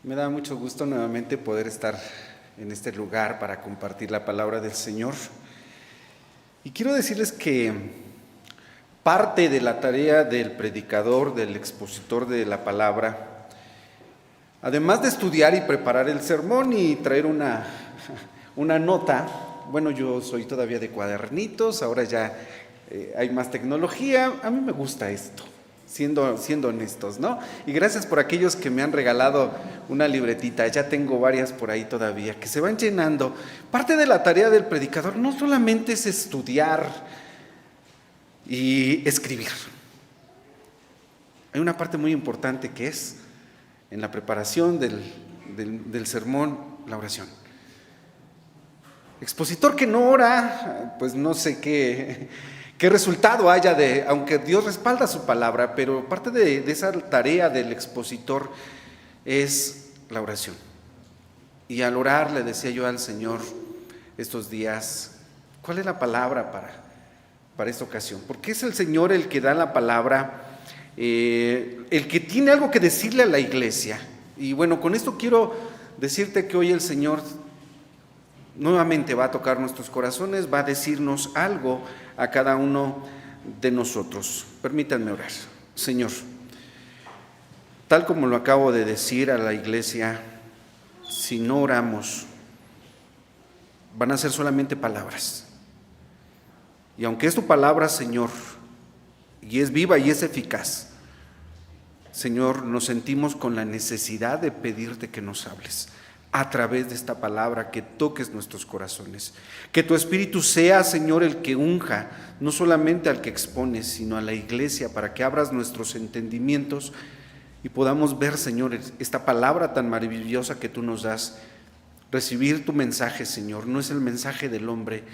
Me da mucho gusto nuevamente poder estar en este lugar para compartir la palabra del Señor. Y quiero decirles que parte de la tarea del predicador, del expositor de la palabra, además de estudiar y preparar el sermón y traer una nota, bueno, yo soy todavía de cuadernitos, ahora ya hay más tecnología, a mí me gusta esto. Siendo honestos, ¿no? Y gracias por aquellos que me han regalado una libretita, ya tengo varias por ahí todavía, que se van llenando. Parte de la tarea del predicador no solamente es estudiar y escribir. Hay una parte muy importante que es, en la preparación del sermón, la oración. Expositor que no ora, pues no sé qué resultado haya aunque Dios respalda su palabra, pero parte de esa tarea del expositor es la oración. Y al orar le decía yo al Señor estos días, ¿cuál es la palabra para esta ocasión? Porque es el Señor el que da la palabra, el que tiene algo que decirle a la iglesia. Y bueno, con esto quiero decirte que hoy el Señor nuevamente va a tocar nuestros corazones, va a decirnos algo a cada uno de nosotros. Permítanme orar. Señor, tal como lo acabo de decir a la iglesia, si no oramos, van a ser solamente palabras. Y aunque es tu palabra, Señor, y es viva y es eficaz, Señor, nos sentimos con la necesidad de pedirte que nos hables a través de esta palabra, que toques nuestros corazones. Que tu Espíritu sea, Señor, el que unja, no solamente al que expones, sino a la iglesia, para que abras nuestros entendimientos y podamos ver, Señor, esta palabra tan maravillosa que tú nos das. Recibir tu mensaje, Señor, no es el mensaje del hombre,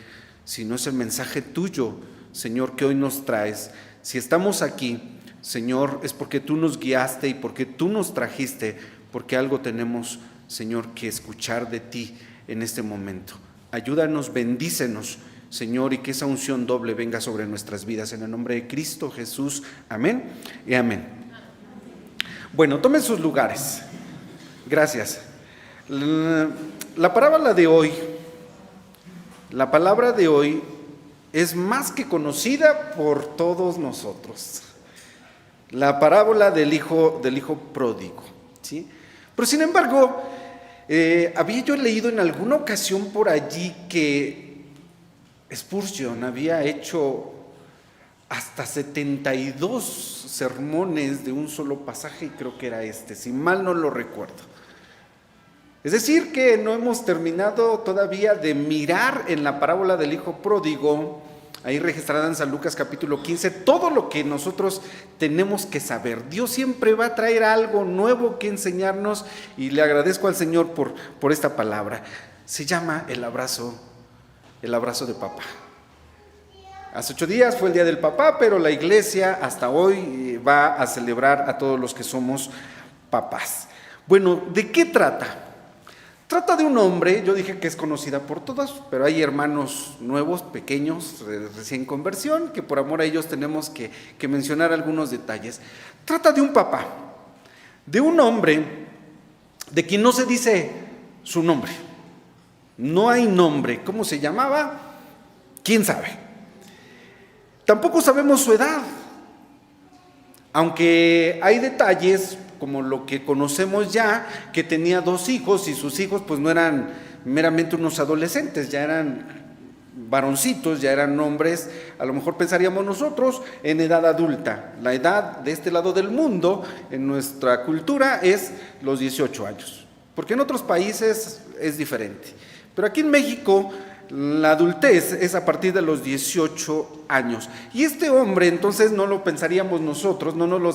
sino es el mensaje tuyo, Señor, que hoy nos traes. Si estamos aquí, Señor, es porque tú nos guiaste y porque tú nos trajiste, porque algo tenemos, Señor, que escuchar de ti en este momento. Ayúdanos, bendícenos, Señor, y que esa unción doble venga sobre nuestras vidas. En el nombre de Cristo Jesús, amén y amén. Bueno, tomen sus lugares. Gracias. La palabra de hoy es más que conocida por todos nosotros. La parábola del hijo pródigo, ¿sí? Pero sin embargo, había yo leído en alguna ocasión por allí que Spurgeon había hecho hasta 72 sermones de un solo pasaje, y creo que era este, si mal no lo recuerdo. Es decir, que no hemos terminado todavía de mirar en la parábola del hijo pródigo, ahí registrada en San Lucas capítulo 15, todo lo que nosotros tenemos que saber. Dios siempre va a traer algo nuevo que enseñarnos, y le agradezco al Señor por esta palabra. Se llama el abrazo de papá. Hace 8 días fue el día del papá, pero la iglesia hasta hoy va a celebrar a todos los que somos papás. Bueno, ¿de qué trata? Trata de un hombre, yo dije que es conocida por todos, pero hay hermanos nuevos, pequeños, recién conversión, que por amor a ellos tenemos que mencionar algunos detalles. Trata de un papá, de un hombre de quien no se dice su nombre. No hay nombre. ¿Cómo se llamaba? ¿Quién sabe? Tampoco sabemos su edad, aunque hay detalles como lo que conocemos ya, que tenía 2 hijos, y sus hijos pues no eran meramente unos adolescentes, ya eran varoncitos, ya eran hombres, a lo mejor pensaríamos nosotros, en edad adulta. La edad de este lado del mundo, en nuestra cultura, es los 18 años, porque en otros países es diferente. Pero aquí en México, la adultez es a partir de los 18 años. Y este hombre, entonces, no lo pensaríamos nosotros, no nos lo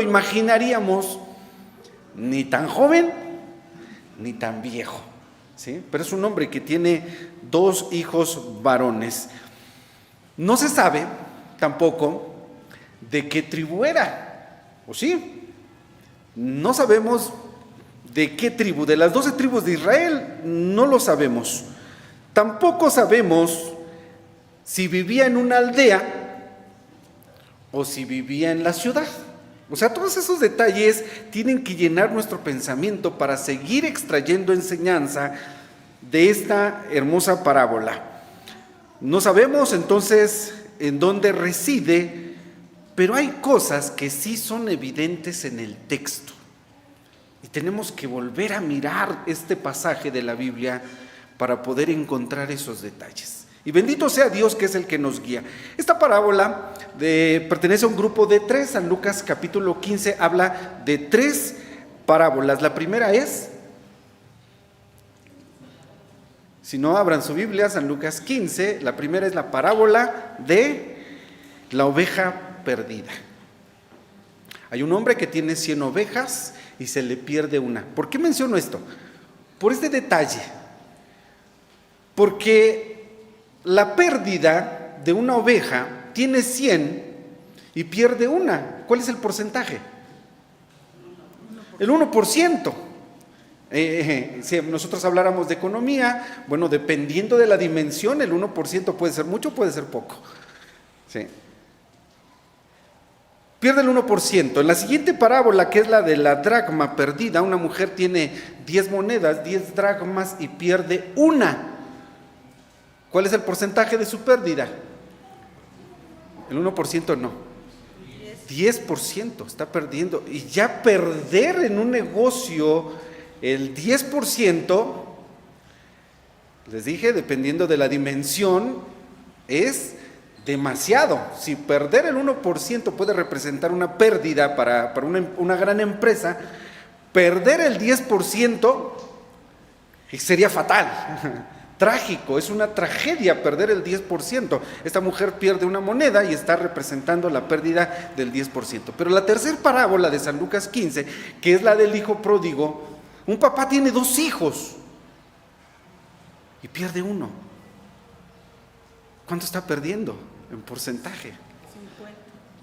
imaginaríamos ni tan joven ni tan viejo, ¿sí? Pero es un hombre que tiene 2 hijos varones. No se sabe tampoco de qué tribu era, ¿o sí? No sabemos de qué tribu, de las 12 tribus de Israel, no lo sabemos. Tampoco sabemos si vivía en una aldea o si vivía en la ciudad. O sea, todos esos detalles tienen que llenar nuestro pensamiento para seguir extrayendo enseñanza de esta hermosa parábola. No sabemos entonces en dónde reside, pero hay cosas que sí son evidentes en el texto. Y tenemos que volver a mirar este pasaje de la Biblia para poder encontrar esos detalles. Y bendito sea Dios, que es el que nos guía. Esta parábola pertenece a un grupo de 3. San Lucas capítulo 15 habla de 3 parábolas. La primera es, si no abran su Biblia, San Lucas 15, la primera es la parábola de la oveja perdida. Hay un hombre que tiene 100 ovejas y se le pierde una. ¿Por qué menciono esto? Por este detalle. Porque la pérdida de una oveja tiene 100 y pierde una. ¿Cuál es el porcentaje? El 1%. Si nosotros habláramos de economía, bueno, dependiendo de la dimensión, el 1% puede ser mucho, puede ser poco. Sí. Pierde el 1%. En la siguiente parábola, que es la de la dracma perdida, una mujer tiene 10 monedas, 10 dracmas y pierde una. ¿Cuál es el porcentaje de su pérdida? El 1% no. 10% está perdiendo. Y ya perder en un negocio el 10%, les dije, dependiendo de la dimensión, es demasiado. Si perder el 1% puede representar una pérdida para una gran empresa, perder el 10% sería fatal. Trágico, es una tragedia perder el 10%. Esta mujer pierde una moneda y está representando la pérdida del 10%. Pero la tercera parábola de San Lucas 15, que es la del hijo pródigo, un papá tiene 2 hijos y pierde uno. ¿Cuánto está perdiendo en porcentaje?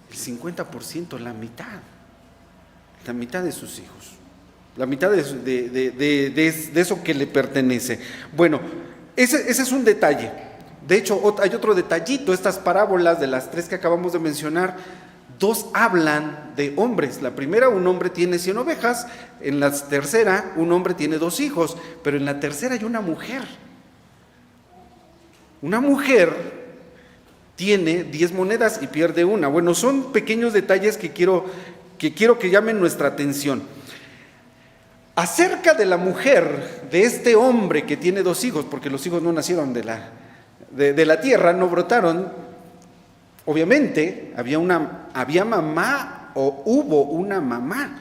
50. El 50%, la mitad de sus hijos, la mitad de eso que le pertenece. Bueno, ese es un detalle. De hecho, hay otro detallito. Estas parábolas de las 3 que acabamos de mencionar, 2 hablan de hombres. La primera, un hombre tiene 100 ovejas. En la tercera, un hombre tiene 2 hijos. Pero en la tercera hay una mujer. Una mujer tiene 10 monedas y pierde una. Bueno, son pequeños detalles que quiero que llamen nuestra atención. Acerca de la mujer, de este hombre que tiene 2 hijos, porque los hijos no nacieron de la tierra, no brotaron, obviamente había mamá o hubo una mamá.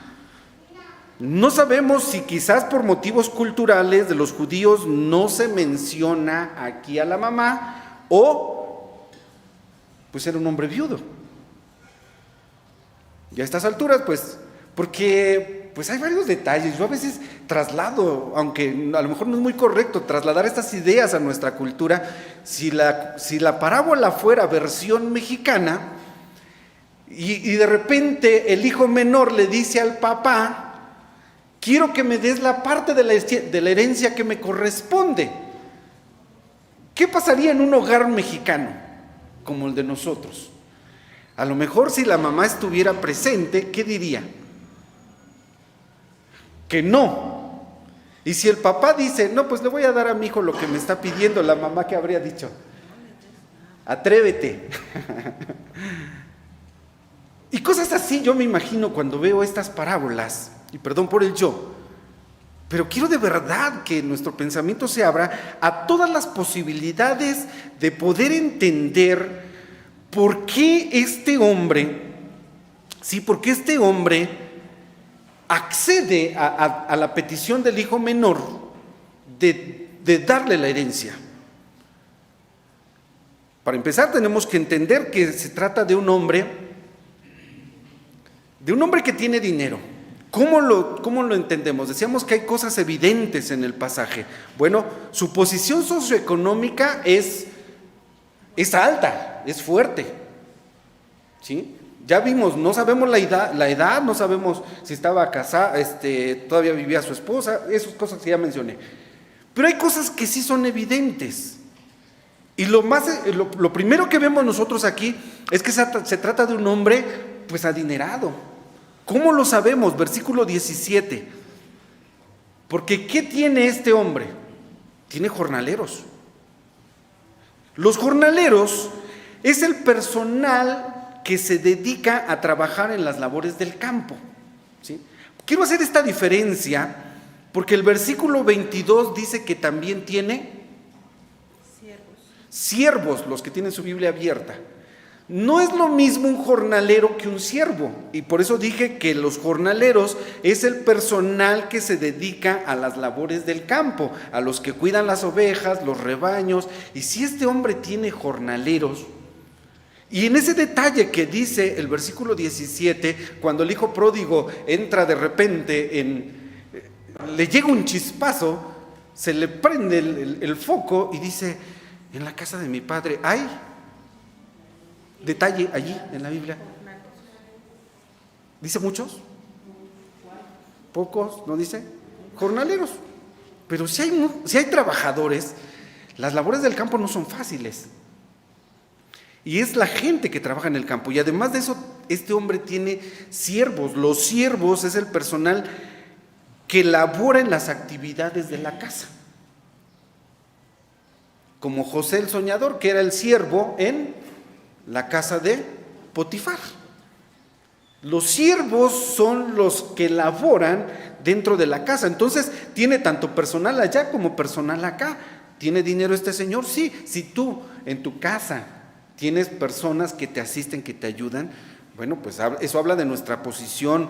No sabemos si quizás por motivos culturales de los judíos no se menciona aquí a la mamá, o pues era un hombre viudo. Y a estas alturas, pues, porque pues hay varios detalles. Yo a veces traslado, aunque a lo mejor no es muy correcto trasladar estas ideas a nuestra cultura. Si la parábola fuera versión mexicana y de repente el hijo menor le dice al papá: quiero que me des la parte de la herencia que me corresponde. ¿Qué pasaría en un hogar mexicano como el de nosotros? A lo mejor si la mamá estuviera presente, ¿qué diría? Que no. Y si el papá dice: no, pues le voy a dar a mi hijo lo que me está pidiendo, la mamá, ¿qué habría dicho? Atrévete. Y cosas así yo me imagino cuando veo estas parábolas, y perdón por el yo, pero quiero de verdad que nuestro pensamiento se abra a todas las posibilidades de poder entender por qué este hombre accede a la petición del hijo menor de darle la herencia. Para empezar, tenemos que entender que se trata de un hombre que tiene dinero. ¿Cómo lo entendemos? Decíamos que hay cosas evidentes en el pasaje. Bueno, su posición socioeconómica es alta, es fuerte, ¿sí? Ya vimos, no sabemos la edad, no sabemos si estaba casada, todavía vivía su esposa, esas cosas que ya mencioné. Pero hay cosas que sí son evidentes. Y lo primero que vemos nosotros aquí es que se trata de un hombre pues adinerado. ¿Cómo lo sabemos? Versículo 17. Porque ¿qué tiene este hombre? Tiene jornaleros. Los jornaleros es el personal que se dedica a trabajar en las labores del campo, ¿sí? Quiero hacer esta diferencia porque el versículo 22 dice que también tiene siervos, los que tienen su Biblia abierta. No es lo mismo un jornalero que un siervo, y por eso dije que los jornaleros es el personal que se dedica a las labores del campo, a los que cuidan las ovejas, los rebaños. Y si este hombre tiene jornaleros, y en ese detalle que dice el versículo 17, cuando el hijo pródigo entra de repente, le llega un chispazo, se le prende el foco y dice: en la casa de mi padre hay... Detalle allí en la Biblia. ¿Dice muchos? ¿Pocos? ¿No dice? Jornaleros. Pero si hay trabajadores, las labores del campo no son fáciles. Y es la gente que trabaja en el campo. Y además de eso, este hombre tiene siervos. Los siervos es el personal que labora en las actividades de la casa. Como José el soñador, que era el siervo en la casa de Potifar. Los siervos son los que laboran dentro de la casa. Entonces tiene tanto personal allá como personal acá. ¿Tiene dinero este señor? Sí. Si tú en tu casa tienes personas que te asisten, que te ayudan, bueno, pues eso habla de nuestra posición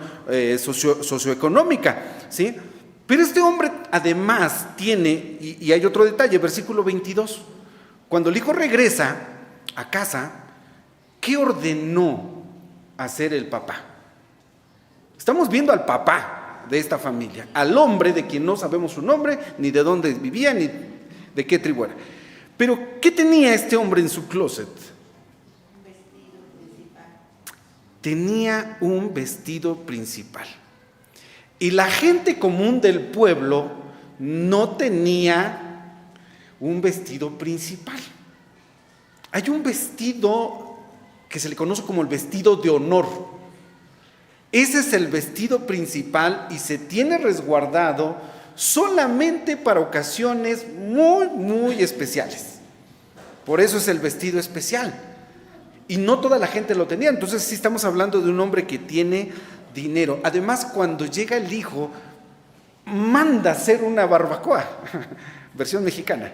socioeconómica, ¿sí? Pero este hombre además tiene, y hay otro detalle, versículo 22, cuando el hijo regresa a casa, ¿qué ordenó hacer el papá? Estamos viendo al papá de esta familia, al hombre de quien no sabemos su nombre, ni de dónde vivía, ni de qué tribu era. Pero, ¿qué tenía este hombre en su closet? Un vestido principal. Tenía un vestido principal. Y la gente común del pueblo no tenía un vestido principal. Hay un vestido que se le conoce como el vestido de honor. Ese es el vestido principal y se tiene resguardado solamente para ocasiones muy, muy especiales. Por eso es el vestido especial. Y no toda la gente lo tenía. Entonces sí estamos hablando de un hombre que tiene dinero. Además, cuando llega el hijo, manda hacer una barbacoa, versión mexicana.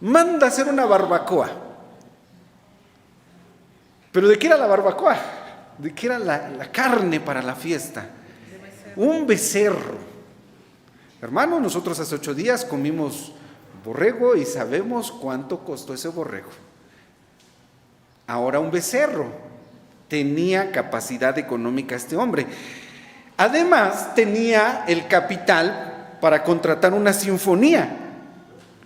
Manda hacer una barbacoa. ¿Pero de qué era la barbacoa? ¿De qué era la carne para la fiesta? Un becerro. Hermano, nosotros hace 8 días comimos borrego y sabemos cuánto costó ese borrego. Ahora un becerro. Tenía capacidad económica este hombre. Además, tenía el capital para contratar una sinfonía.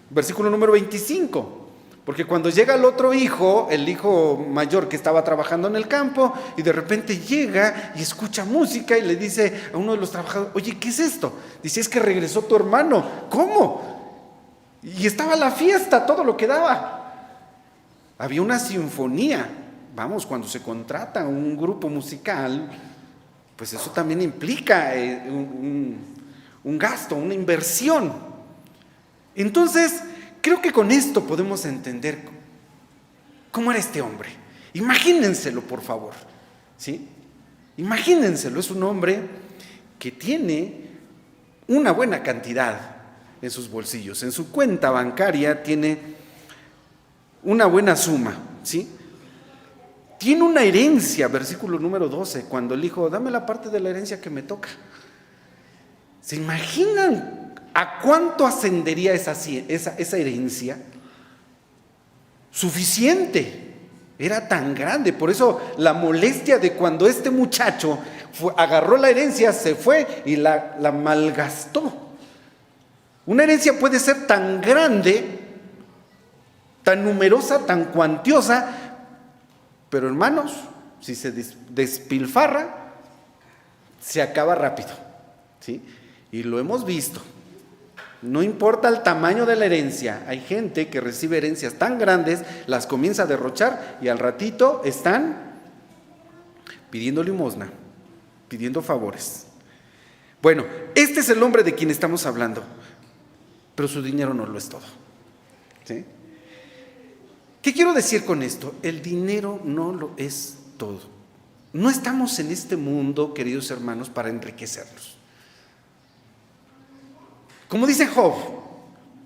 Versículo número 25. Porque cuando llega el otro hijo, el hijo mayor que estaba trabajando en el campo, y de repente llega y escucha música y le dice a uno de los trabajadores: oye, ¿qué es esto? Dice: es que regresó tu hermano. ¿Cómo? Y estaba la fiesta, todo lo que daba. Había una sinfonía. Vamos, cuando se contrata un grupo musical, pues eso también implica un gasto, una inversión. Entonces, creo que con esto podemos entender cómo era este hombre. Imagínenselo, por favor, ¿sí? Imagínenselo, es un hombre que tiene una buena cantidad en sus bolsillos. En su cuenta bancaria tiene una buena suma, ¿sí? Tiene una herencia, versículo número 12, cuando el hijo: dame la parte de la herencia que me toca. ¿Se imaginan a cuánto ascendería esa herencia? Suficiente, era tan grande. Por eso la molestia de cuando este muchacho agarró la herencia, se fue y la malgastó. Una herencia puede ser tan grande, tan numerosa, tan cuantiosa, pero hermanos, si se despilfarra, se acaba rápido, ¿sí? Y lo hemos visto. No importa el tamaño de la herencia, hay gente que recibe herencias tan grandes, las comienza a derrochar y al ratito están pidiendo limosna. pidiendo favores. Bueno, este es el hombre de quien estamos hablando, pero su dinero no lo es todo. ¿Sí? ¿Qué quiero decir con esto? El dinero no lo es todo. No estamos en este mundo, queridos hermanos, para enriquecernos. Como dice Job,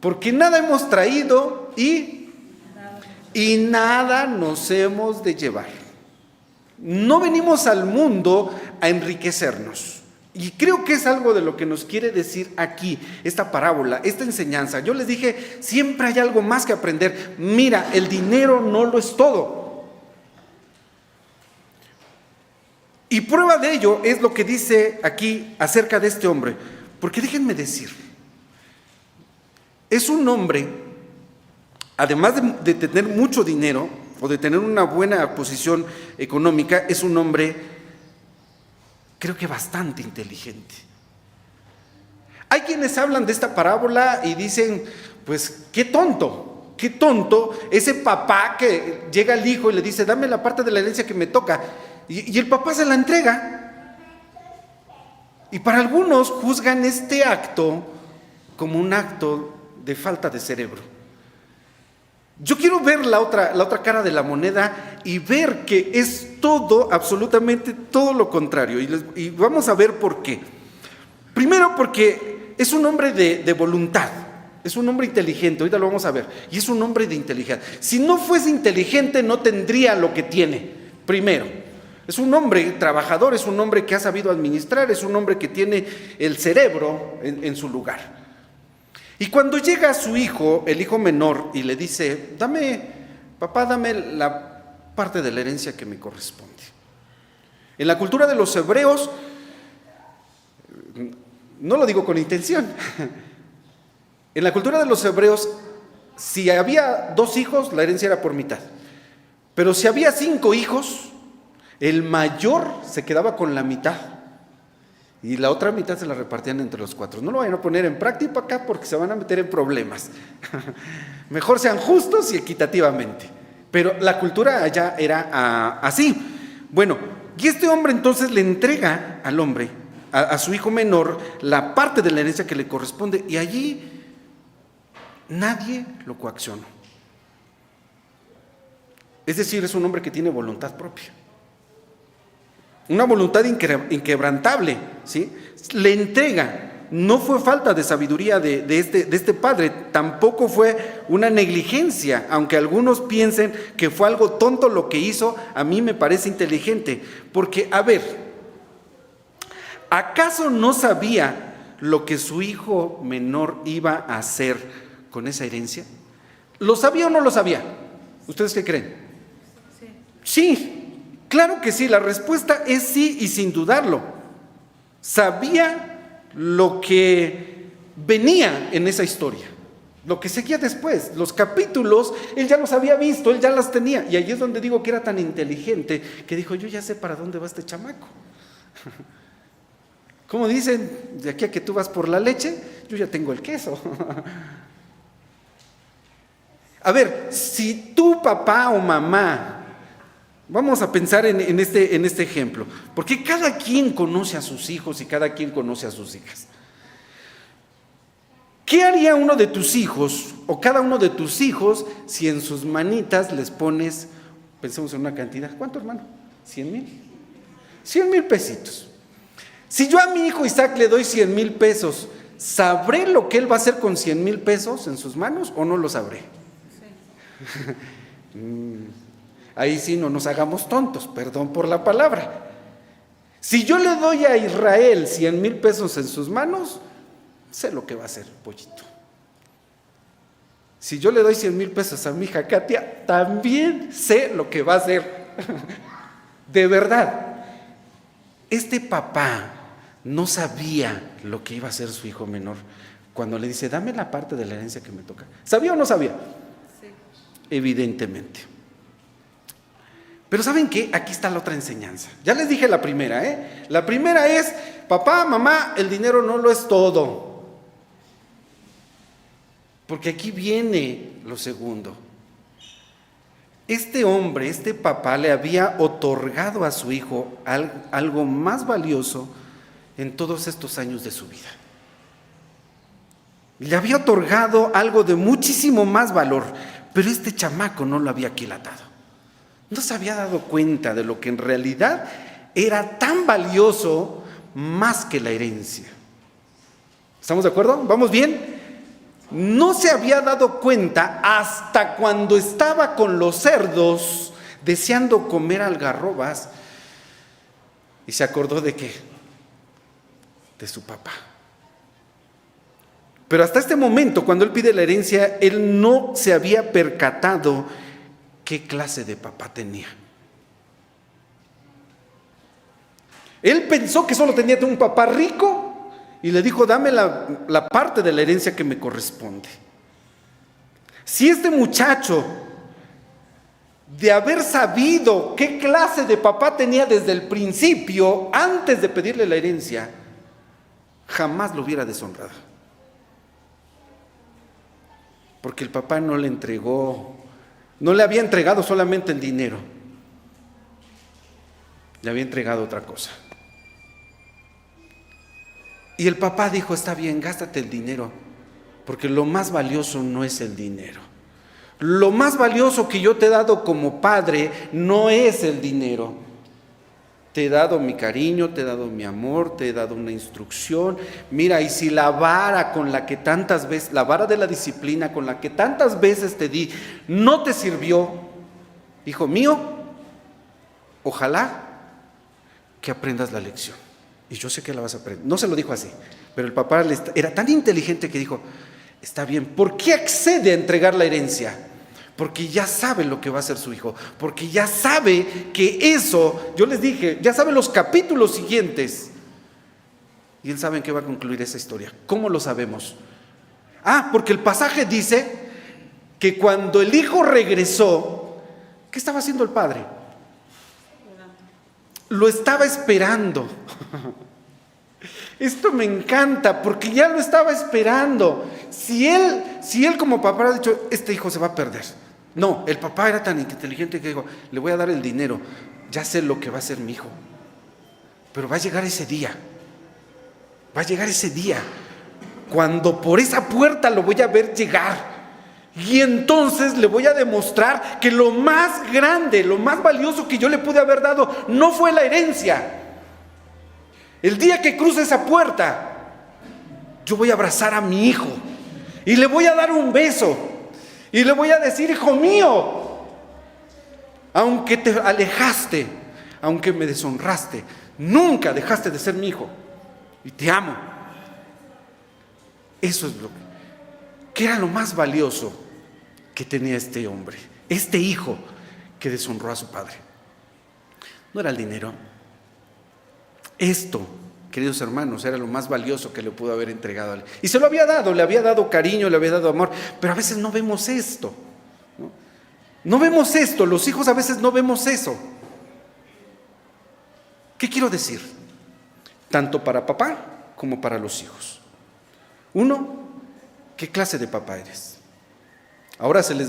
porque nada hemos traído y nada nos hemos de llevar. No venimos al mundo a enriquecernos. Y creo que es algo de lo que nos quiere decir aquí esta parábola, esta enseñanza. Yo les dije, siempre hay algo más que aprender. Mira, el dinero no lo es todo. Y prueba de ello es lo que dice aquí acerca de este hombre. Porque déjenme decir, es un hombre, además de tener mucho dinero o de tener una buena posición económica, es un hombre, creo que bastante inteligente. Hay quienes hablan de esta parábola y dicen, pues qué tonto ese papá que llega al hijo y le dice, dame la parte de la herencia que me toca, y el papá se la entrega. Y para algunos juzgan este acto como un acto de falta de cerebro. Yo quiero ver la otra cara de la moneda y ver que es todo, absolutamente todo lo contrario. Y vamos a ver por qué. Primero porque es un hombre de voluntad, es un hombre inteligente, ahorita lo vamos a ver. Y es un hombre de inteligencia. Si no fuese inteligente no tendría lo que tiene, primero. Es un hombre trabajador, es un hombre que ha sabido administrar, es un hombre que tiene el cerebro en su lugar. Y cuando llega su hijo, el hijo menor, y le dice, papá, dame la parte de la herencia que me corresponde. En la cultura de los hebreos, no lo digo con intención, en la cultura de los hebreos, si había 2 hijos, la herencia era por mitad. Pero si había 5 hijos, el mayor se quedaba con la mitad. Y la otra mitad se la repartían entre los 4. No lo vayan a poner en práctica acá porque se van a meter en problemas. Mejor sean justos y equitativamente. Pero la cultura allá era así. Bueno, y este hombre entonces le entrega al hombre, a su hijo menor, la parte de la herencia que le corresponde. Y allí nadie lo coaccionó. Es decir, es un hombre que tiene voluntad propia. Una voluntad inquebrantable, ¿sí? Le entrega. No fue falta de sabiduría de este padre, tampoco fue una negligencia, aunque algunos piensen que fue algo tonto lo que hizo, a mí me parece inteligente. Porque, a ver, ¿acaso no sabía lo que su hijo menor iba a hacer con esa herencia? ¿Lo sabía o no lo sabía? ¿Ustedes qué creen? Sí. Claro que sí, la respuesta es sí y sin dudarlo. Sabía lo que venía en esa historia, lo que seguía después, los capítulos, él ya los había visto, él ya las tenía. Y allí es donde digo que era tan inteligente que dijo, yo ya sé para dónde va este chamaco. Como dicen, de aquí a que tú vas por la leche, yo ya tengo el queso. A ver, si tu papá o mamá, vamos a pensar en este ejemplo, porque cada quien conoce a sus hijos y cada quien conoce a sus hijas. ¿Qué haría uno de tus hijos o cada uno de tus hijos si en sus manitas les pones, pensemos en una cantidad, ¿cuánto, hermano? ¿100,000? 100,000 pesitos. Si yo a mi hijo Isaac le doy 100,000 pesos, ¿sabré lo que él va a hacer con 100,000 pesos en sus manos o no lo sabré? Sí. Ahí sí no nos hagamos tontos, perdón por la palabra. Si yo le doy a Israel 100,000 pesos en sus manos, sé lo que va a hacer, pollito. Si yo le doy 100,000 pesos a mi hija Katia, también sé lo que va a hacer. De verdad, este papá no sabía lo que iba a hacer su hijo menor cuando le dice, dame la parte de la herencia que me toca. ¿Sabía o no sabía? Sí. Evidentemente. Pero ¿saben qué? Aquí está la otra enseñanza. Ya les dije la primera, ¿eh? La primera es, papá, mamá, el dinero no lo es todo. Porque aquí viene lo segundo. este hombre, este papá, le había otorgado a su hijo algo más valioso en todos estos años de su vida. Le había otorgado algo de muchísimo más valor, pero este chamaco no lo había aquilatado. No se había dado cuenta de lo que en realidad era tan valioso más que la herencia. ¿Estamos de acuerdo? ¿Vamos bien? No se había dado cuenta hasta cuando estaba con los cerdos deseando comer algarrobas y se acordó de qué, de su papá. Pero hasta este momento, cuando él pide la herencia, él no se había percatado qué clase de papá tenía. Él pensó que solo tenía un papá rico y le dijo: dame la parte de la herencia que me corresponde. Si este muchacho, de haber sabido qué clase de papá tenía desde el principio, antes de pedirle la herencia, jamás lo hubiera deshonrado. Porque el papá no le entregó, no le había entregado solamente el dinero, le había entregado otra cosa. Y el papá dijo: está bien, gástate el dinero, porque lo más valioso no es el dinero. Lo más valioso que yo te he dado como padre no es el dinero. Te he dado mi cariño, te he dado mi amor, te he dado una instrucción. Mira, y si la vara con la que tantas veces, la vara de la disciplina con la que tantas veces te di, no te sirvió, hijo mío, ojalá que aprendas la lección. Y yo sé que la vas a aprender. No se lo dijo así, pero el papá era tan inteligente que dijo: está bien. ¿Por qué accede a entregar la herencia? Porque ya sabe lo que va a hacer su hijo, porque ya sabe que eso, yo les dije, ya sabe los capítulos siguientes. Y él sabe en qué va a concluir esa historia. ¿Cómo lo sabemos? Porque el pasaje dice que cuando el hijo regresó, ¿qué estaba haciendo el padre? Lo estaba esperando. Esto me encanta porque ya lo estaba esperando. Si él como papá ha dicho: este hijo se va a perder. No, el papá era tan inteligente que dijo: le voy a dar el dinero, ya sé lo que va a hacer mi hijo. Pero va a llegar ese día. Va a llegar ese día cuando por esa puerta lo voy a ver llegar. Y entonces le voy a demostrar que lo más grande, lo más valioso que yo le pude haber dado no fue la herencia. El día que cruce esa puerta, yo voy a abrazar a mi hijo y le voy a dar un beso y le voy a decir: hijo mío, aunque te alejaste, aunque me deshonraste, nunca dejaste de ser mi hijo y te amo. Eso es lo que era lo más valioso que tenía este hombre, este hijo que deshonró a su padre. No era el dinero. Esto, queridos hermanos, era lo más valioso que le pudo haber entregado a él. Y se lo había dado, le había dado cariño, le había dado amor, pero a veces no vemos esto. No vemos esto, los hijos a veces no vemos eso. ¿Qué quiero decir? Tanto para papá como para los hijos. Uno, ¿qué clase de papá eres? Ahora se le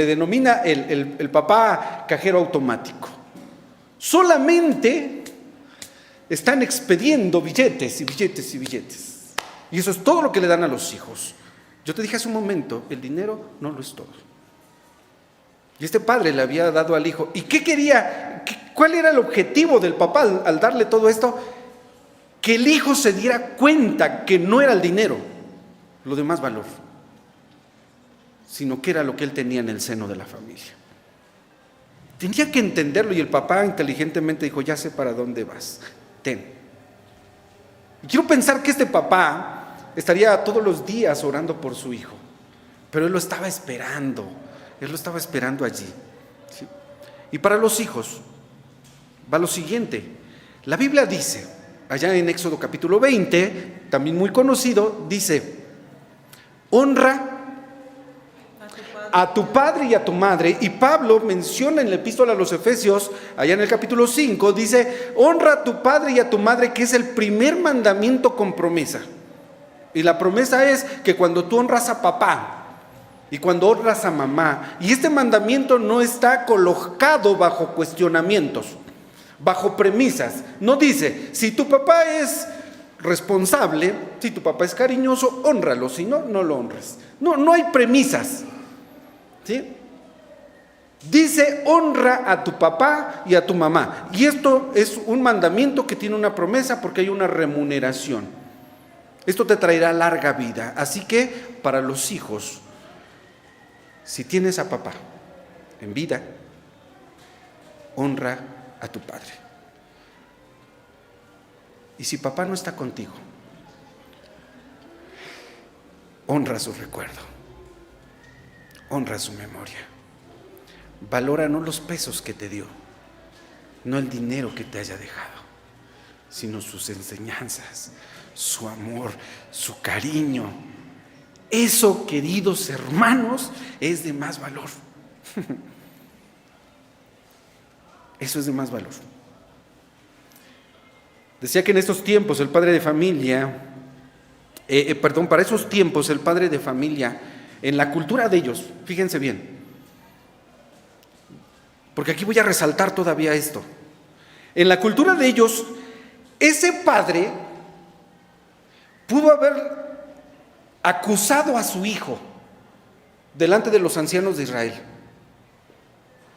denomina el papá cajero automático. Solamente están expediendo billetes y billetes y billetes. Y eso es todo lo que le dan a los hijos. Yo te dije hace un momento, el dinero no lo es todo. Y este padre le había dado al hijo. ¿Y qué quería? ¿Cuál era el objetivo del papá al darle todo esto? Que el hijo se diera cuenta que no era el dinero lo de más valor, sino que era lo que él tenía en el seno de la familia. Tenía que entenderlo y el papá inteligentemente dijo: ya sé para dónde vas, ten. Y quiero pensar que este papá estaría todos los días orando por su hijo, pero él lo estaba esperando allí, ¿sí? Y para los hijos va lo siguiente. La Biblia dice, allá en Éxodo capítulo 20, también muy conocido, dice: honra a tu padre y a tu madre. Y Pablo menciona en la epístola a los Efesios, allá en el capítulo 5, dice: honra a tu padre y a tu madre, que es el primer mandamiento con promesa. Y la promesa es que cuando tú honras a papá, y cuando honras a mamá, y este mandamiento no está colocado bajo cuestionamientos, bajo premisas, no dice, si tu papá es responsable, si tu papá es cariñoso, hónralo, si no, no lo honres. No hay premisas, ¿sí? Dice, honra a tu papá y a tu mamá. Y esto es un mandamiento que tiene una promesa porque hay una remuneración. Esto te traerá larga vida. Así que para los hijos, si tienes a papá en vida, honra a tu padre. Y si papá no está contigo, honra su recuerdo, honra su memoria. Valora no los pesos que te dio, no el dinero que te haya dejado, sino sus enseñanzas, su amor, su cariño. Eso, queridos hermanos, es de más valor. Eso es de más valor. Decía que en estos tiempos el padre de familia, para esos tiempos el padre de familia, en la cultura de ellos, fíjense bien, porque aquí voy a resaltar todavía esto. En la cultura de ellos, ese padre pudo haber acusado a su hijo delante de los ancianos de Israel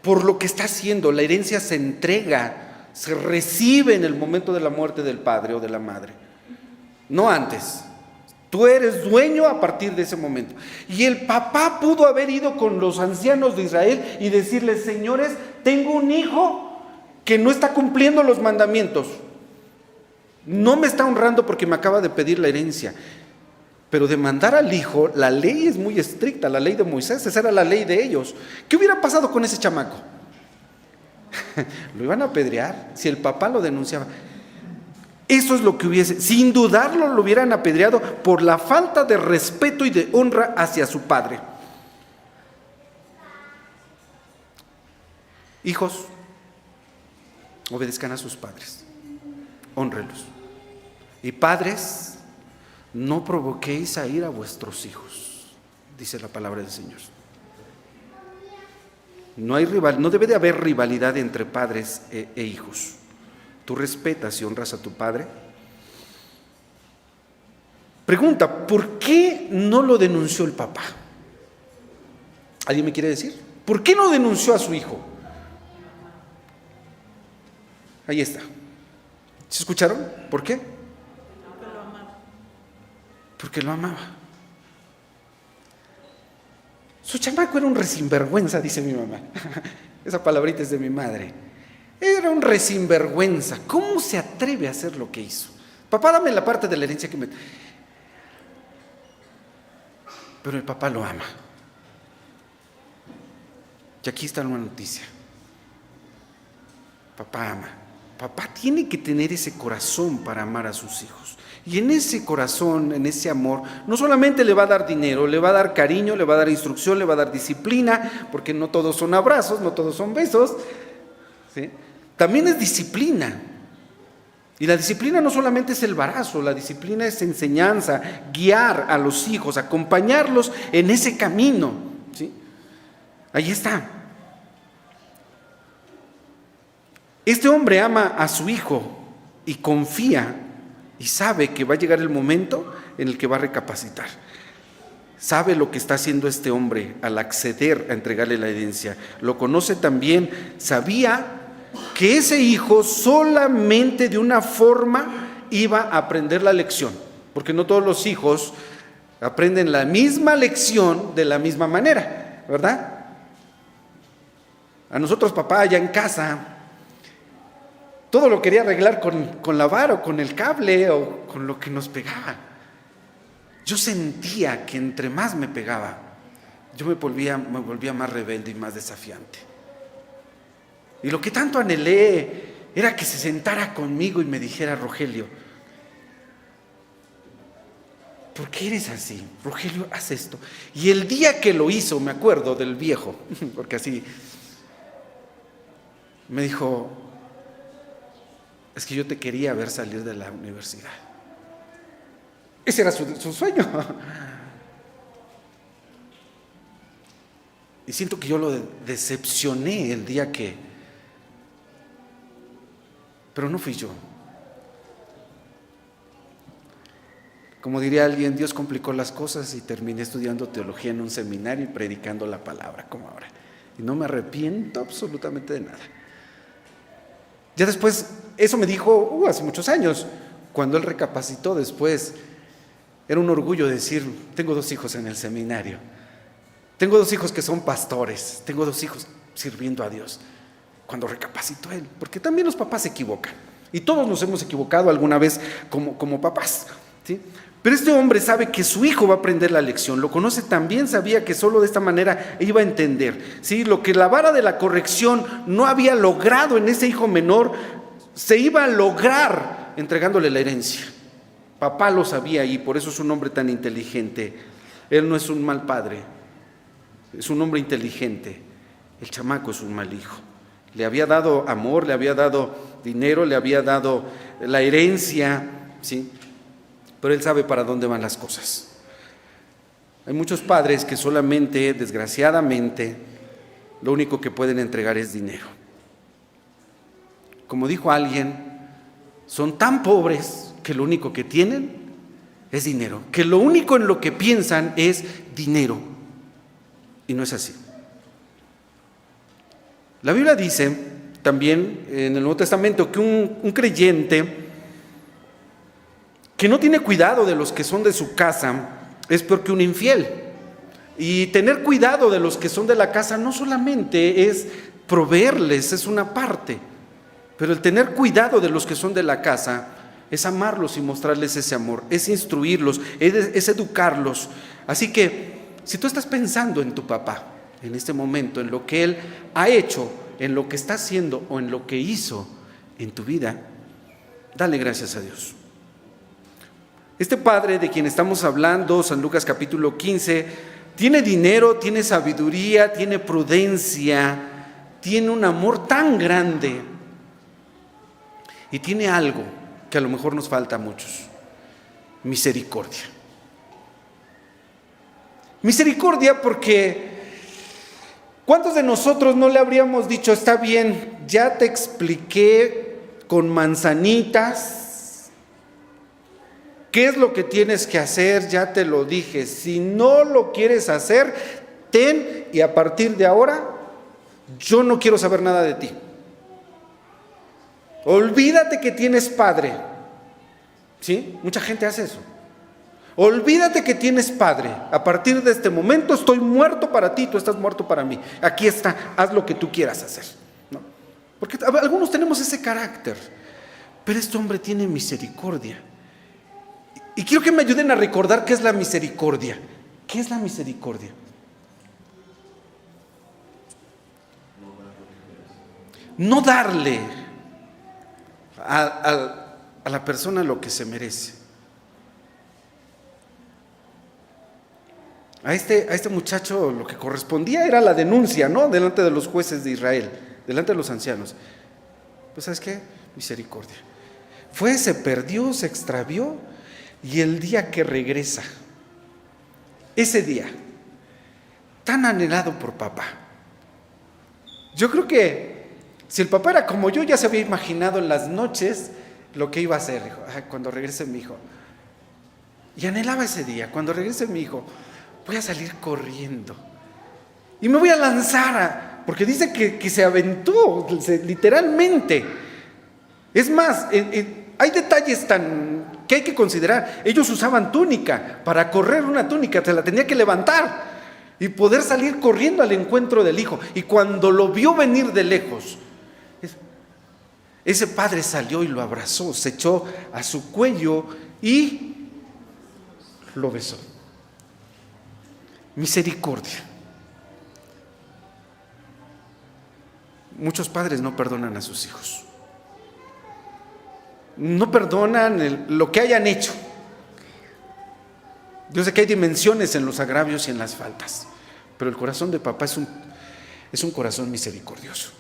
por lo que está haciendo. La herencia se entrega, se recibe en el momento de la muerte del padre o de la madre, no antes. Tú eres dueño a partir de ese momento. Y el papá pudo haber ido con los ancianos de Israel y decirles, señores, tengo un hijo que no está cumpliendo los mandamientos. No me está honrando porque me acaba de pedir la herencia. Pero demandar al hijo, la ley es muy estricta, la ley de Moisés, esa era la ley de ellos. ¿Qué hubiera pasado con ese chamaco? Lo iban a apedrear si el papá lo denunciaba. Eso es lo que hubiese, sin dudarlo, lo hubieran apedreado por la falta de respeto y de honra hacia su padre. Hijos, obedezcan a sus padres, hónrenlos. Y padres, no provoquéis a ir a vuestros hijos, dice la palabra del Señor. No debe de haber rivalidad entre padres e hijos. ¿Tú respetas y honras a tu padre? Pregunta, ¿por qué no lo denunció el papá? ¿Alguien me quiere decir? ¿Por qué no denunció a su hijo? Ahí está. ¿Se escucharon? ¿Por qué? Porque lo amaba. Su chamaco era un resinvergüenza, dice mi mamá. Esa palabrita es de mi madre. Era un resinvergüenza. ¿Cómo se atreve a hacer lo que hizo? Papá, dame la parte de la herencia que me... Pero el papá lo ama. Y aquí está una noticia. Papá ama. Papá tiene que tener ese corazón para amar a sus hijos. Y en ese corazón, en ese amor, no solamente le va a dar dinero, le va a dar cariño, le va a dar instrucción, le va a dar disciplina, porque no todos son abrazos, no todos son besos, ¿sí? También es disciplina. Y la disciplina no solamente es el embarazo, la disciplina es enseñanza, guiar a los hijos, acompañarlos en ese camino, ¿sí? Ahí está. Este hombre ama a su hijo y confía y sabe que va a llegar el momento en el que va a recapacitar. Sabe lo que está haciendo este hombre al acceder a entregarle la herencia. Lo conoce también, sabía que ese hijo solamente de una forma iba a aprender la lección, porque no todos los hijos aprenden la misma lección de la misma manera, ¿verdad? A nosotros, papá, allá en casa, todo lo quería arreglar con la vara o con el cable o con lo que nos pegaba. Yo sentía que entre más me pegaba, yo me volvía más rebelde y más desafiante. Y lo que tanto anhelé era que se sentara conmigo y me dijera, Rogelio, ¿por qué eres así? Rogelio, haz esto. Y el día que lo hizo, me acuerdo del viejo, porque así, me dijo, es que yo te quería ver salir de la universidad. Ese era su sueño. Y siento que yo lo decepcioné el día que... Pero no fui yo. Como diría alguien, Dios complicó las cosas y terminé estudiando teología en un seminario y predicando la palabra como ahora. Y no me arrepiento absolutamente de nada. Ya después, eso me dijo hace muchos años, cuando él recapacitó después. Era un orgullo decir, tengo 2 hijos en el seminario, tengo 2 hijos que son pastores, tengo 2 hijos sirviendo a Dios. Cuando recapacitó él, porque también los papás se equivocan, y todos nos hemos equivocado alguna vez como papás, ¿sí? Pero este hombre sabe que su hijo va a aprender la lección, lo conoce tan bien, sabía que solo de esta manera iba a entender, ¿sí? Lo que la vara de la corrección no había logrado en ese hijo menor, se iba a lograr entregándole la herencia. Papá lo sabía y por eso es un hombre tan inteligente. Él no es un mal padre, es un hombre inteligente. El chamaco es un mal hijo. Le había dado amor, le había dado dinero, le había dado la herencia, ¿sí? Pero él sabe para dónde van las cosas. Hay muchos padres que solamente, desgraciadamente, lo único que pueden entregar es dinero. Como dijo alguien, son tan pobres que lo único que tienen es dinero, que lo único en lo que piensan es dinero. Y no es así. La Biblia dice también en el Nuevo Testamento que un creyente que no tiene cuidado de los que son de su casa es peor que un infiel. Y tener cuidado de los que son de la casa no solamente es proveerles, es una parte, pero el tener cuidado de los que son de la casa es amarlos y mostrarles ese amor, es instruirlos, es educarlos. Así que si tú estás pensando en tu papá en este momento, en lo que él ha hecho, en lo que está haciendo o en lo que hizo en tu vida, dale gracias a Dios. Este padre de quien estamos hablando, San Lucas capítulo 15, tiene dinero, tiene sabiduría, tiene prudencia, tiene un amor tan grande y tiene algo que a lo mejor nos falta a muchos: misericordia. Misericordia porque ¿cuántos de nosotros no le habríamos dicho, está bien, ya te expliqué con manzanitas qué es lo que tienes que hacer, ya te lo dije, si no lo quieres hacer, ten, y a partir de ahora yo no quiero saber nada de ti? Olvídate que tienes padre. ¿Sí? Mucha gente hace eso. Olvídate que tienes padre. A partir de este momento estoy muerto para ti, tú estás muerto para mí. Aquí está, haz lo que tú quieras hacer, ¿no? Porque algunos tenemos ese carácter, pero este hombre tiene misericordia. Y quiero que me ayuden a recordar qué es la misericordia. ¿Qué es la misericordia? No darle a la persona lo que se merece. A este muchacho lo que correspondía era la denuncia, ¿no? Delante de los jueces de Israel, delante de los ancianos. Pues ¿sabes qué? Misericordia. Se perdió, se extravió, y el día que regresa, ese día, tan anhelado por papá. Yo creo que si el papá era como yo, ya se había imaginado en las noches lo que iba a hacer. Dijo, cuando regrese mi hijo. Y anhelaba ese día, cuando regrese mi hijo, voy a salir corriendo y me voy a lanzar, porque dice que se aventó, literalmente. Es más, hay detalles que hay que considerar. Ellos usaban túnica. Para correr una túnica se la tenía que levantar y poder salir corriendo al encuentro del hijo. Y cuando lo vio venir de lejos, ese padre salió y lo abrazó, se echó a su cuello y lo besó. Misericordia. Muchos padres no perdonan a sus hijos. No perdonan lo que hayan hecho. Yo sé que hay dimensiones en los agravios y en las faltas, pero el corazón de papá es un corazón misericordioso.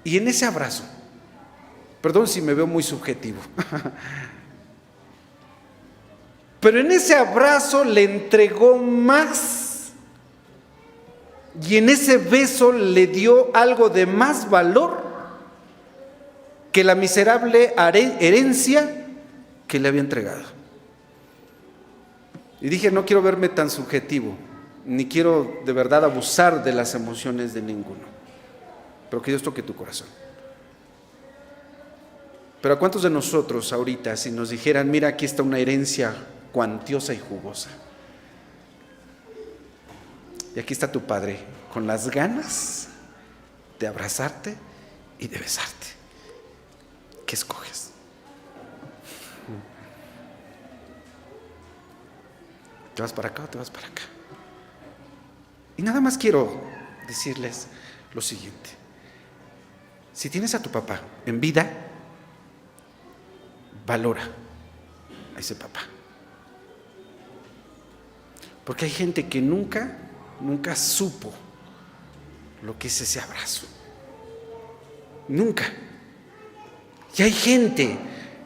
Y en ese abrazo, perdón si me veo muy subjetivo, pero en ese abrazo le entregó más y en ese beso le dio algo de más valor que la miserable herencia que le había entregado. Y dije, no quiero verme tan subjetivo, ni quiero de verdad abusar de las emociones de ninguno, pero que Dios toque tu corazón. Pero ¿a cuántos de nosotros ahorita, si nos dijeran, mira, aquí está una herencia cuantiosa y jugosa, y aquí está tu padre con las ganas de abrazarte y de besarte, ¿qué escoges? ¿Te vas para acá o te vas para acá? Y nada más quiero decirles lo siguiente: si tienes a tu papá en vida, valora a ese papá, porque hay gente que nunca supo lo que es ese abrazo, nunca. Y hay gente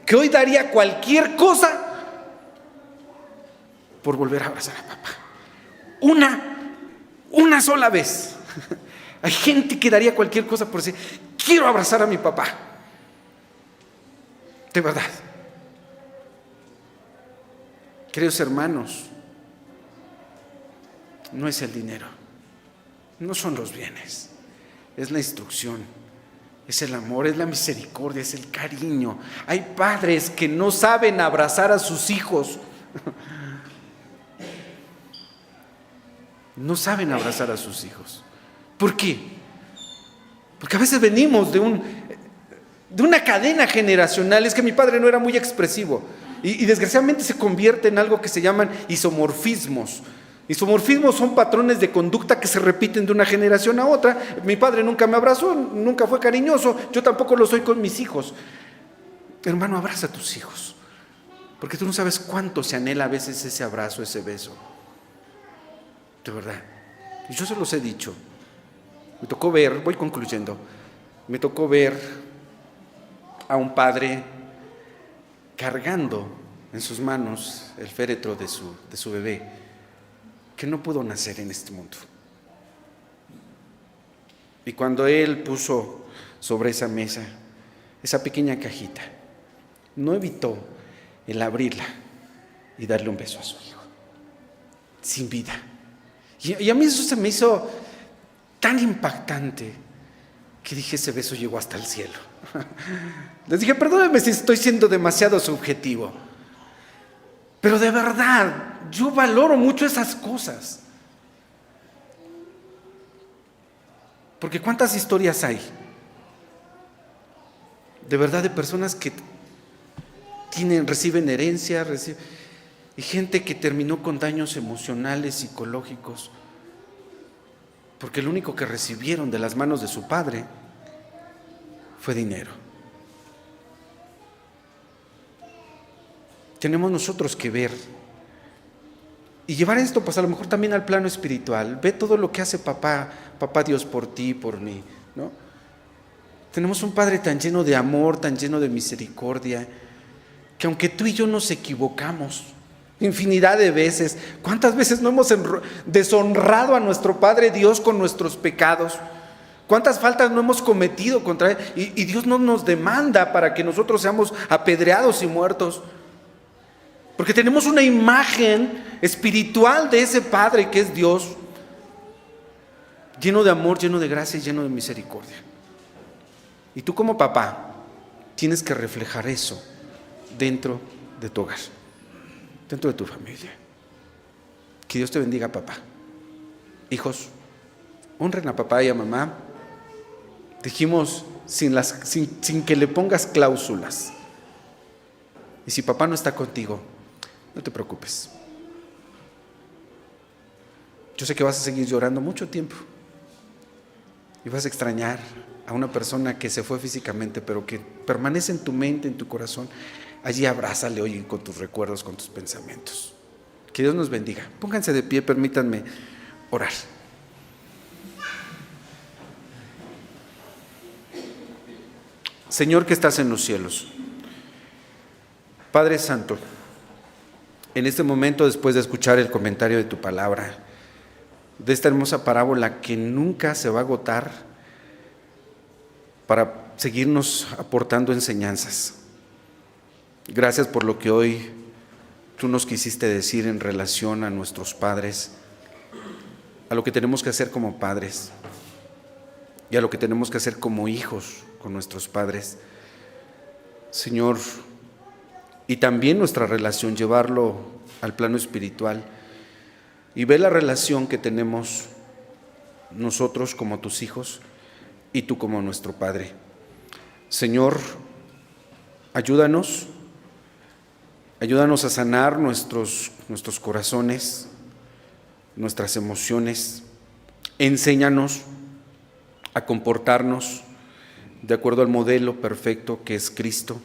que hoy daría cualquier cosa por volver a abrazar a papá, una sola vez. Hay gente que daría cualquier cosa por decir, quiero abrazar a mi papá, de verdad. Queridos hermanos, no es el dinero, no son los bienes, es la instrucción, es el amor, es la misericordia, es el cariño. Hay padres que no saben abrazar a sus hijos. No saben abrazar a sus hijos. ¿Por qué? Porque a veces venimos de una cadena generacional. Es que mi padre no era muy expresivo y desgraciadamente se convierte en algo que se llaman isomorfismos. Isomorfismos son patrones de conducta que se repiten de una generación a otra. Mi padre nunca me abrazó, nunca fue cariñoso, yo tampoco lo soy con mis hijos. Hermano, abraza a tus hijos, porque tú no sabes cuánto se anhela a veces ese abrazo, ese beso. De verdad. Y yo se los he dicho. Me tocó ver, voy concluyendo, me tocó ver a un padre cargando en sus manos el féretro de su bebé, que no pudo nacer en este mundo. Y cuando él puso sobre esa mesa esa pequeña cajita, no evitó el abrirla y darle un beso a su hijo, sin vida. Y a mí eso se me hizo tan impactante que dije, ese beso llegó hasta el cielo. Les dije, perdónenme si estoy siendo demasiado subjetivo, pero de verdad, yo valoro mucho esas cosas. Porque ¿cuántas historias hay? De verdad, de personas que reciben herencia, y gente que terminó con daños emocionales, psicológicos, porque lo único que recibieron de las manos de su padre fue dinero. Tenemos nosotros que ver y llevar esto, pues a lo mejor también al plano espiritual. Ve todo lo que hace papá Dios por ti, por mí, ¿no? Tenemos un Padre tan lleno de amor, tan lleno de misericordia, que aunque tú y yo nos equivocamos infinidad de veces, ¿cuántas veces no hemos deshonrado a nuestro Padre Dios con nuestros pecados? ¿Cuántas faltas no hemos cometido contra Él? Y Dios no nos demanda para que nosotros seamos apedreados y muertos, porque tenemos una imagen espiritual de ese Padre que es Dios, lleno de amor, lleno de gracia y lleno de misericordia. Y tú como papá tienes que reflejar eso dentro de tu hogar, dentro de tu familia. Que Dios te bendiga, papá. Hijos, honren a papá y a mamá. Dijimos sin que le pongas cláusulas. Y si papá no está contigo, no te preocupes. Yo sé que vas a seguir llorando mucho tiempo y vas a extrañar a una persona que se fue físicamente, pero que permanece en tu mente, en tu corazón. Allí abrázale hoy con tus recuerdos, con tus pensamientos. Que Dios nos bendiga. Pónganse de pie, permítanme orar. Señor que estás en los cielos, Padre Santo, en este momento, después de escuchar el comentario de tu palabra, de esta hermosa parábola que nunca se va a agotar para seguirnos aportando enseñanzas. Gracias por lo que hoy tú nos quisiste decir en relación a nuestros padres, a lo que tenemos que hacer como padres y a lo que tenemos que hacer como hijos con nuestros padres. Señor, y también nuestra relación, llevarlo al plano espiritual y ver la relación que tenemos nosotros como tus hijos y tú como nuestro Padre. Señor, ayúdanos a sanar nuestros corazones, nuestras emociones. Enséñanos a comportarnos de acuerdo al modelo perfecto que es Cristo,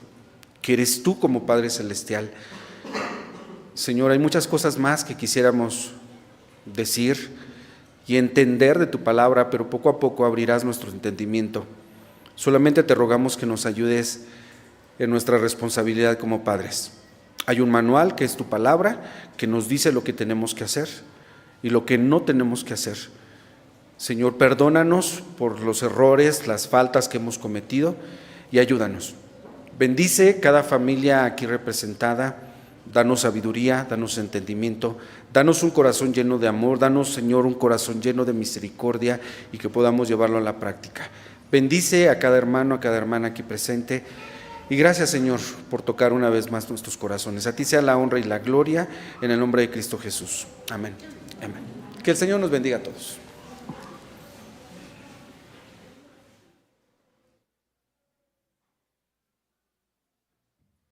que eres tú como Padre Celestial. Señor, hay muchas cosas más que quisiéramos decir y entender de tu palabra, pero poco a poco abrirás nuestro entendimiento. Solamente te rogamos que nos ayudes en nuestra responsabilidad como padres. Hay un manual que es tu palabra, que nos dice lo que tenemos que hacer y lo que no tenemos que hacer. Señor, perdónanos por los errores, las faltas que hemos cometido y ayúdanos. Bendice cada familia aquí representada. Danos sabiduría, danos entendimiento, danos un corazón lleno de amor, danos, Señor, un corazón lleno de misericordia y que podamos llevarlo a la práctica. Bendice a cada hermano, a cada hermana aquí presente y gracias, Señor, por tocar una vez más nuestros corazones. A ti sea la honra y la gloria en el nombre de Cristo Jesús. Amén. Amén. Que el Señor nos bendiga a todos.